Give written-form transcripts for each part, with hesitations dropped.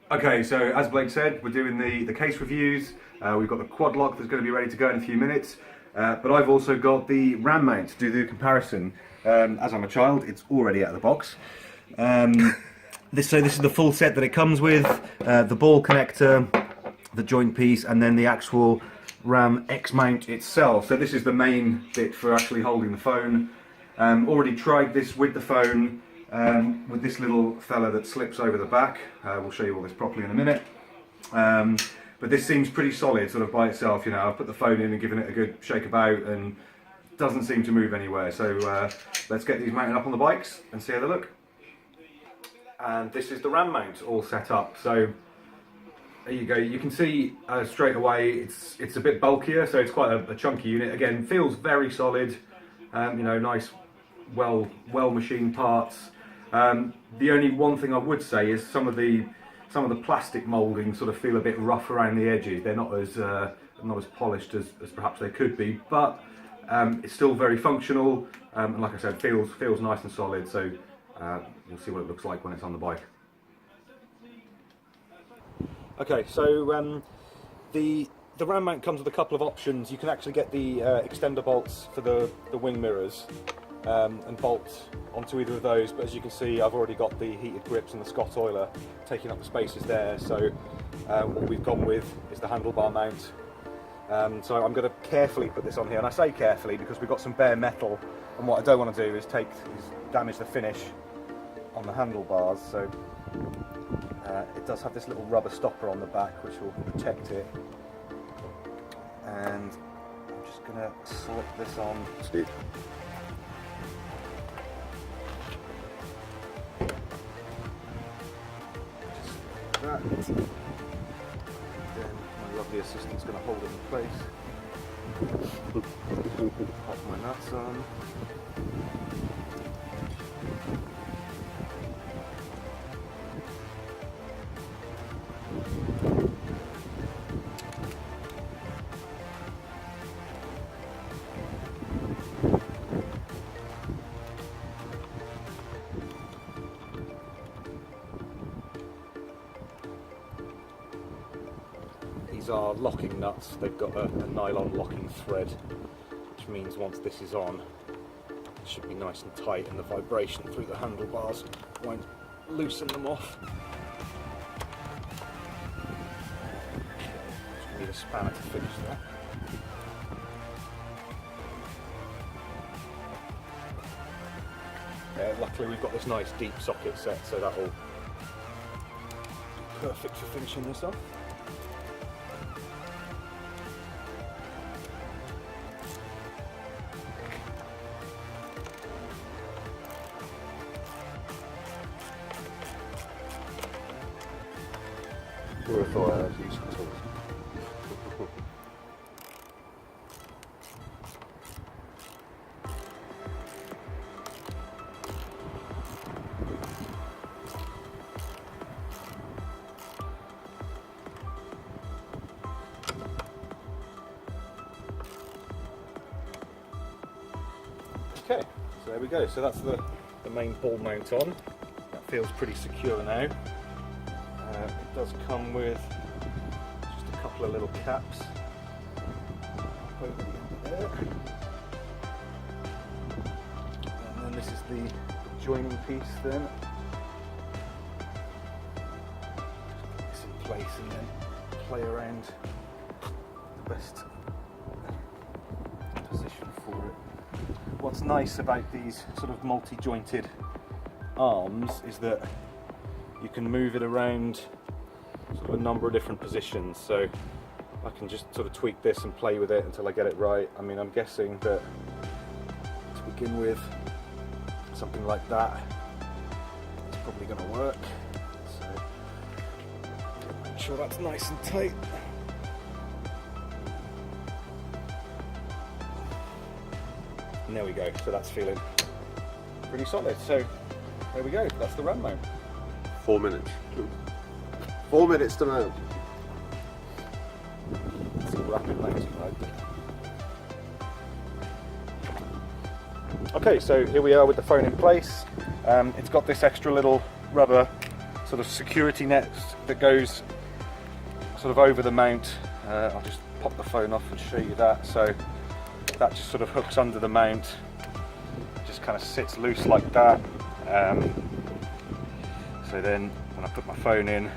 Okay, so as Blake said, we're doing the case reviews. We've got the quad lock that's going to be ready to go in a few minutes. But I've also got the RAM mount to do the comparison. As I'm a child, it's already out of the box. This is the full set that it comes with. The ball connector, the joint piece, and then the actual RAM X mount itself. So this is the main bit for actually holding the phone. Already tried this with the phone. With this little fella that slips over the back. We'll show you all this properly in a minute. But this seems pretty solid sort of by itself. You know, I've put the phone in and given it a good shake about and doesn't seem to move anywhere. So let's get these mounted up on the bikes and see how they look. And this is the RAM mount all set up. So there you go. You can see straight away it's a bit bulkier, so it's quite a chunky unit. Again, feels very solid. You know, nice, well machined parts. The only one thing I would say is some of the plastic mouldings sort of feel a bit rough around the edges. They're not as polished as perhaps they could be, but it's still very functional. And like I said, feels nice and solid. So you'll see what it looks like when it's on the bike. Okay, so the RAM mount comes with a couple of options. You can actually get the extender bolts for the wing mirrors. And bolt onto either of those, but as you can see I've already got the heated grips and the Scott oiler taking up the spaces there, so what we've gone with is the handlebar mount. So I'm going to carefully put this on here, and I say carefully because we've got some bare metal, and what I don't want to do is damage the finish on the handlebars. So it does have this little rubber stopper on the back which will protect it, and I'm just going to slip this on. Steve. That. Then my lovely assistant's going to hold it in place. Pop my nuts on. These are locking nuts. They've got a nylon locking thread, which means once this is on, it should be nice and tight, and the vibration through the handlebars won't loosen them off. Just need a spanner to finish that. Luckily we've got this nice deep socket set, so that'll be perfect for finishing this off. Would have thought I had used some tools. Okay, so there we go. So that's the main ball mount on. That feels pretty secure now. It does come with just a couple of little caps over the end there. And then this is the joining piece then. Just get this in place and then play around the best position for it. What's nice about these sort of multi-jointed arms is that you can move it around sort of a number of different positions, so I can just sort of tweak this and play with it until I get it right. I mean, I'm guessing that to begin with, something like that is probably going to work, so make sure that's nice and tight. And there we go, so that's feeling pretty solid. So there we go, that's the RAM mount. 4 minutes. 4 minutes to mount. It's a rapid mounting, right? Okay, so here we are with the phone in place. It's got this extra little rubber sort of security net that goes sort of over the mount. I'll just pop the phone off and show you that. So that just sort of hooks under the mount, just kind of sits loose like that. So then when I put my phone in,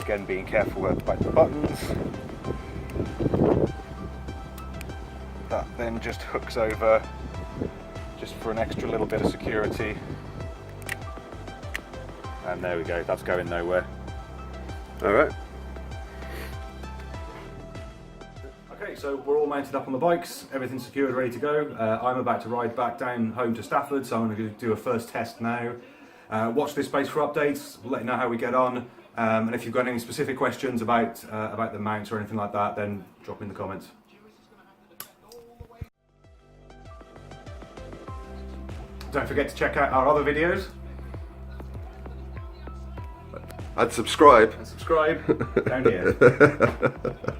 again being careful about the buttons, that then just hooks over just for an extra little bit of security. And there we go, that's going nowhere. All right. Okay, so we're all mounted up on the bikes, everything's secured, ready to go. I'm about to ride back down home to Stafford, so I'm going to do a first test now. Watch this space for updates, we'll let you know how we get on. And if you've got any specific questions about the mounts or anything like that, then drop them in the comments. Don't forget to check out our other videos. And subscribe. And subscribe down here.